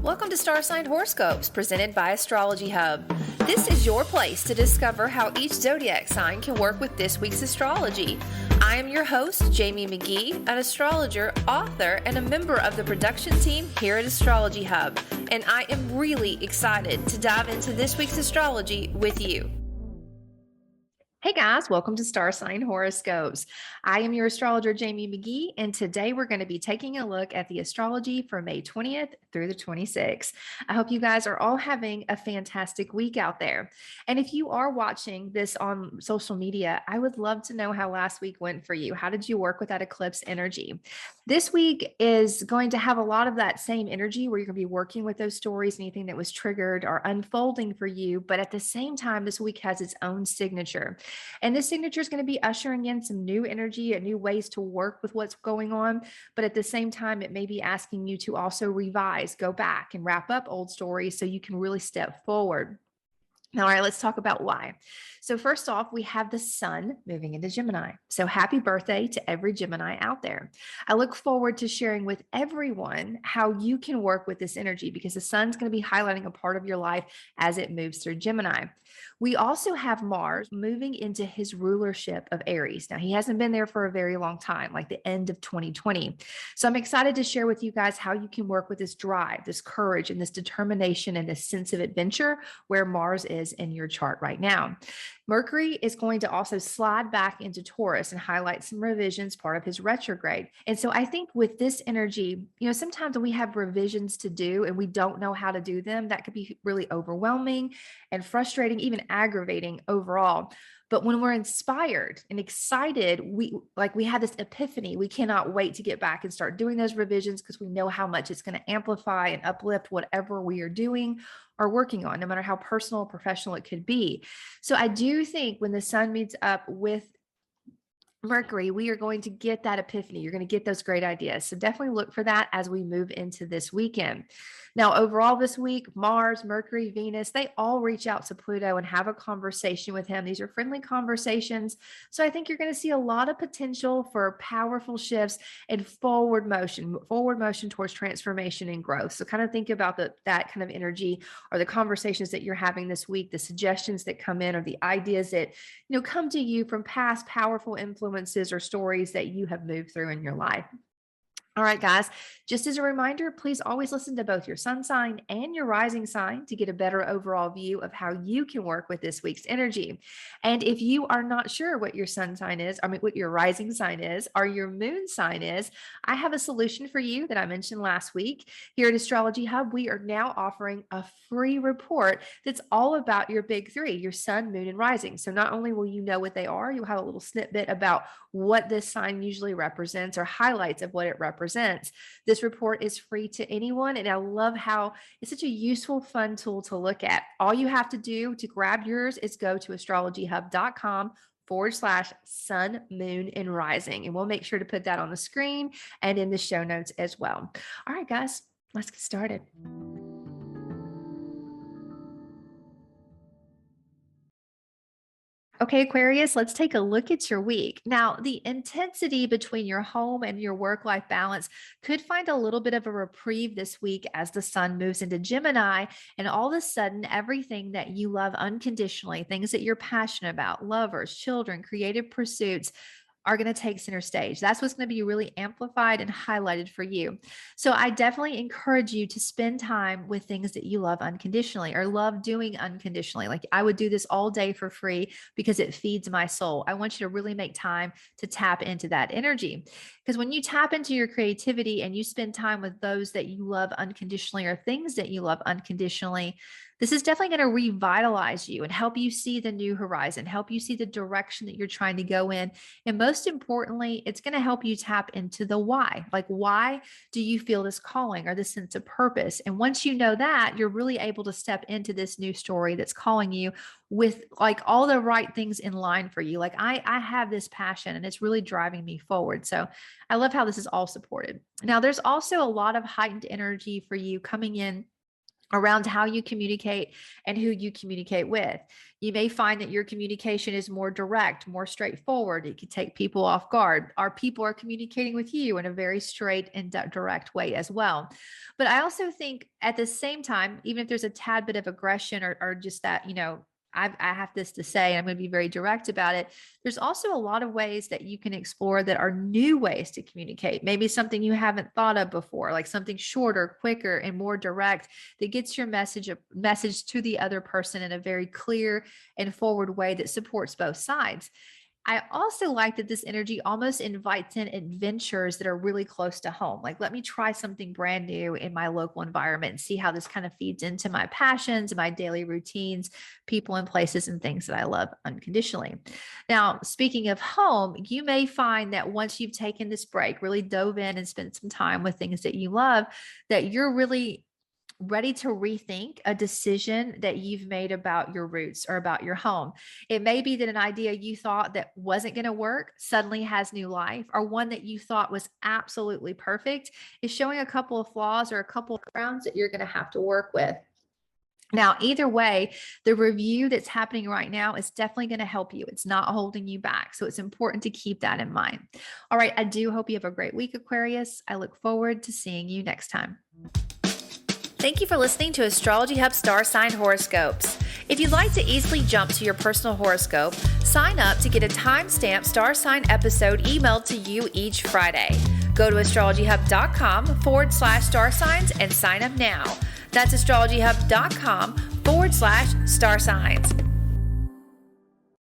Welcome to Star Sign Horoscopes, presented by Astrology Hub. This is your place to discover how each zodiac sign can work with this week's astrology. I am your host, Jamie Magee, an astrologer, author, and a member of the production team here at Astrology Hub, and I am really excited to dive into this week's astrology with you. Hey guys, welcome to Star Sign Horoscopes. I am your astrologer, Jamie Magee, and today we're going to be taking a look at the astrology for May 20th through the 26th. I hope you guys are all having a fantastic week out there. And if you are watching this on social media, I would love to know how last week went for you. How did you work with that eclipse energy? This week is going to have a lot of that same energy where you're going to be working with those stories, anything that was triggered or unfolding for you. But at the same time, this week has its own signature. And this signature is going to be ushering in some new energy and new ways to work with what's going on. But at the same time, it may be asking you to also revise, go back and wrap up old stories so you can really step forward. All right, let's talk about why. So first off, we have the sun moving into Gemini. So happy birthday to every Gemini out there. I look forward to sharing with everyone how you can work with this energy because the sun's going to be highlighting a part of your life as it moves through Gemini. We also have Mars moving into his rulership of Aries. Now, he hasn't been there for a very long time, like the end of 2020. So I'm excited to share with you guys how you can work with this drive, this courage, and this determination and this sense of adventure where Mars is in your chart right now. Mercury is going to also slide back into Taurus and highlight some revisions, part of his retrograde. And so I think with this energy, sometimes when we have revisions to do and we don't know how to do them, that could be really overwhelming and frustrating, even aggravating overall. But when we're inspired and excited, we have this epiphany. We cannot wait to get back and start doing those revisions because we know how much it's going to amplify and uplift whatever we are doing or working on, no matter how personal or professional it could be. So I do think when the sun meets up with Mercury, we are going to get that epiphany. You're going to get those great ideas. So definitely look for that as we move into this weekend. Now, overall this week, Mars, Mercury, Venus, they all reach out to Pluto and have a conversation with him. These are friendly conversations. So I think you're going to see a lot of potential for powerful shifts and forward motion towards transformation and growth. So kind of think about that kind of energy or the conversations that you're having this week, the suggestions that come in or the ideas that, come to you from past powerful influences or stories that you have moved through in your life. All right, guys, just as a reminder, please always listen to both your sun sign and your rising sign to get a better overall view of how you can work with this week's energy. And if you are not sure what your sun sign is, what your rising sign is, or your moon sign is, I have a solution for you that I mentioned last week. Here at Astrology Hub, we are now offering a free report that's all about your big three, your sun, moon, and rising. So not only will you know what they are, you'll have a little snippet about what this sign usually represents or highlights of what it represents. This report is free to anyone, and I love how it's such a useful, fun tool to look at. All you have to do to grab yours is go to astrologyhub.com/sun, moon, and rising, and we'll make sure to put that on the screen and in the show notes as well. All right, guys, let's get started. Okay, Aquarius, let's take a look at your week. Now, the intensity between your home and your work-life balance could find a little bit of a reprieve this week as the sun moves into Gemini, and all of a sudden, everything that you love unconditionally, things that you're passionate about, lovers, children, creative pursuits, are going to take center stage. That's what's going to be really amplified and highlighted for you. So I definitely encourage you to spend time with things that you love unconditionally or love doing unconditionally. Like I would do this all day for free because it feeds my soul. I want you to really make time to tap into that energy. Because when you tap into your creativity and you spend time with those that you love unconditionally or things that you love unconditionally, this is definitely going to revitalize you and help you see the new horizon, help you see the direction that you're trying to go in. And most importantly, it's going to help you tap into the why. Like, why do you feel this calling or this sense of purpose? And once you know that, you're really able to step into this new story that's calling you with like all the right things in line for you. Like I have this passion and it's really driving me forward. So I love how this is all supported. Now, there's also a lot of heightened energy for you coming in around how you communicate and who you communicate with. You may find that your communication is more direct, more straightforward. It could take people off guard. Our people are communicating with you in a very straight and direct way as well. But I also think at the same time, even if there's a tad bit of aggression or just that, I have this to say, and I'm going to be very direct about it. There's also a lot of ways that you can explore that are new ways to communicate. Maybe something you haven't thought of before, like something shorter, quicker, and more direct that gets your message to the other person in a very clear and forward way that supports both sides. I also like that this energy almost invites in adventures that are really close to home. Like, let me try something brand new in my local environment and see how this kind of feeds into my passions, my daily routines, people and places and things that I love unconditionally. Now, speaking of home, you may find that once you've taken this break, really dove in and spent some time with things that you love, that you're really ready to rethink a decision that you've made about your roots or about your home. It may be that an idea you thought that wasn't going to work suddenly has new life, or one that you thought was absolutely perfect is showing a couple of flaws or a couple of grounds that you're going to have to work with. Now, either way, the review that's happening right now is definitely going to help you. It's not holding you back. So it's important to keep that in mind. All right. I do hope you have a great week, Aquarius. I look forward to seeing you next time. Thank you for listening to Astrology Hub Star Sign Horoscopes. If you'd like to easily jump to your personal horoscope, sign up to get a timestamped star sign episode emailed to you each Friday. Go to astrologyhub.com/star signs and sign up now. That's astrologyhub.com/star signs.